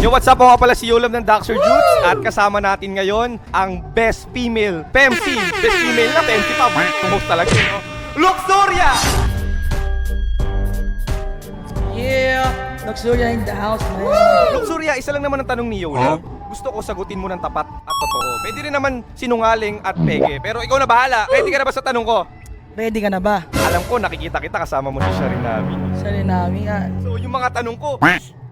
Yo, what's up? Ako nga pala si Yolam ng Dr. Jutes at kasama natin ngayon ang best female Pemsi. Best female na Pemsi pa. Tumos talaga, no? Luxuria! Yeah! Luxuria in the house, man. Luxuria, isa lang naman ang tanong ni Yolam. Gusto ko sagutin mo ng tapat at totoo. Pwede rin naman sinungaling at peke. Pero ikaw na bahala. Ready ka na ba sa tanong ko? Ready ka na ba? Alam ko, nakikita kita kasama mo si Sharinami. Sarinami nga. So, yung mga tanong ko,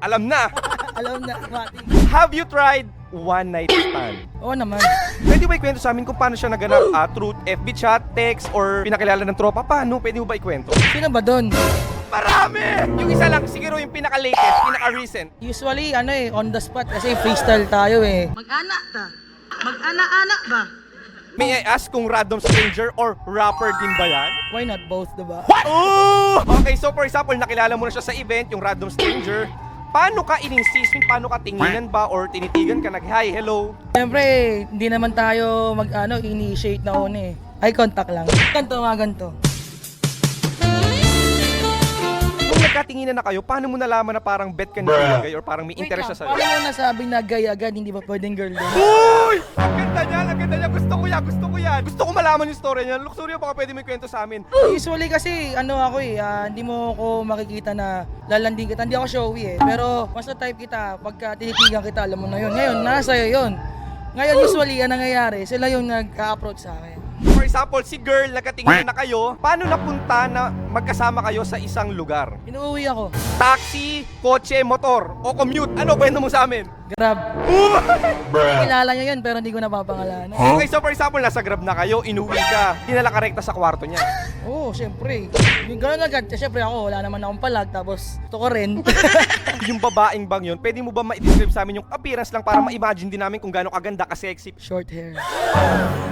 alam na. Alam na, Mati. Have you tried one night stand? Oo naman. Pwede ba ikwento sa amin kung paano siya naganap? Through FB chat, text, or pinakilala ng tropa? Paano? Pwede mo ba ikwento? Sino ba doon? Marami! Yung isa lang, siguro yung pinaka-latest, pinaka-recent. Usually, on the spot kasi freestyle tayo eh. Mag-anak ta. Mag-anak-anak ba? May I ask kung random stranger or rapper din ba yan? Why not both, diba? Oh! Okay, so for example, nakilala mo na siya sa event, yung random stranger. Paano ka in-insist? Paano ka tinginan ba or tinitigan ka nag-hi, hello? Siyempre, hindi naman tayo initiate na una eh. Eye contact lang. Ganto mga ganto. Kung nagkatinginan na kayo, paano mo nalaman na parang bet ka ni Kuya Gay or parang may interest siya sa'yo? Paano mo nasabing na gay agad, hindi ba pwedeng girl din? Uy! Ang ganda niya, ang ganda niya. Gusto ko yan, gusto ko yan. Gusto ko malaman yung story niya. Luxuria, baka pwede mo ikwento sa amin. Usually kasi hindi mo ako makikita na lalanding kita. Hindi ako showy eh. Pero mas na-type kita, pagka tinitigan kita, alam mo na yun. Ngayon, nasa iyo yun. Ngayon, usually, ang nangyayari, sila yung nagka-approach sa akin. For example, si girl, nagkatingin na kayo, paano napunta na magkasama kayo sa isang lugar? Inuuwi ako. Taxi, kotse, motor, o commute? Ano, kwento mo sa amin? Grab. Kilala niya yun pero hindi ko napapangalanan. Okay, so for example, nasa Grab na kayo, inuwi ka, dinala ka rekta sa kwarto niya. Oo, syempre. Yung gano'n agad. Syempre ako, wala naman akong palag. Tapos, ito ko rin. Yung babaeng bang yun, pwede mo ba ma-describe sa amin yung appearance lang para ma-imagine din namin kung gaano kaganda, ka-sexy? Short hair.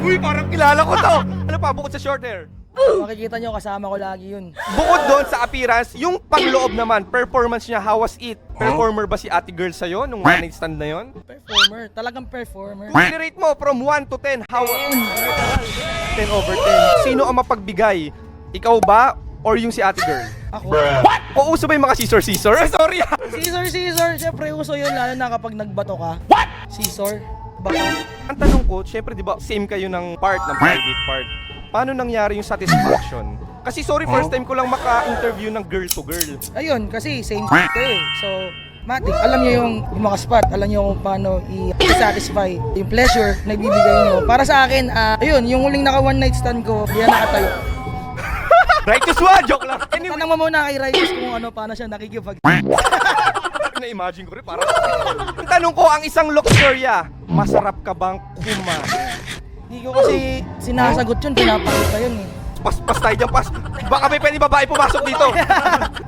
Uy, parang kilala ko to! Ano pa, bukod sa short hair? Makikita nyo, kasama ko lagi yun. Bukod doon sa appearance, yung pangloob naman, performance niya, how was it? Performer ba si ate girl sa'yo nung one night stand na yon? Performer. Talagang performer. Kung i-rate mo from 1 to 10, how? 10 over 10. Sino ang mapagbigay? Ikaw ba or yung si ate girl? Ako. O uso ba yung mga scissor? Sorry ah! Scissor. Syempre, uso yun. Lalo na kapag nagbato ka. Scissor. Bato. Ang tanong ko, syempre di ba same kayo ng private part. Paano nangyari yung satisfaction? Kasi sorry, first time ko lang maka-interview ng girl to girl. Ayun, kasi same shit kayo eh. So, Matik, alam niyo yung mga spot, alam niyo kung paano i-satisfy yung pleasure na ibibigay niyo. Para sa akin, ayun, yung huling naka one night stand ko, hindi na nakatayo. Righteous one! Joke lang! Anyway, Tanang mo muna kay Righteous kung paano siya nakikipag... na-imagine ko rin parang... Ang tanong ko, ang isang Luxuria, masarap ka bang kumain? Hindi ko kasi sinasagot yun, pinapakita yun eh. Pas tayo dyan, pas. Baka may pwede babae pumasok dito.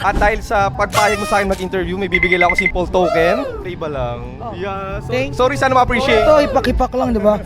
At dahil sa pagpayag mo sa akin mag-interview, may bibigay lang ako simple token. Free ba lang? Yeah, Thank- sorry sana ma-appreciate. Ito, ipakipak lang, di ba?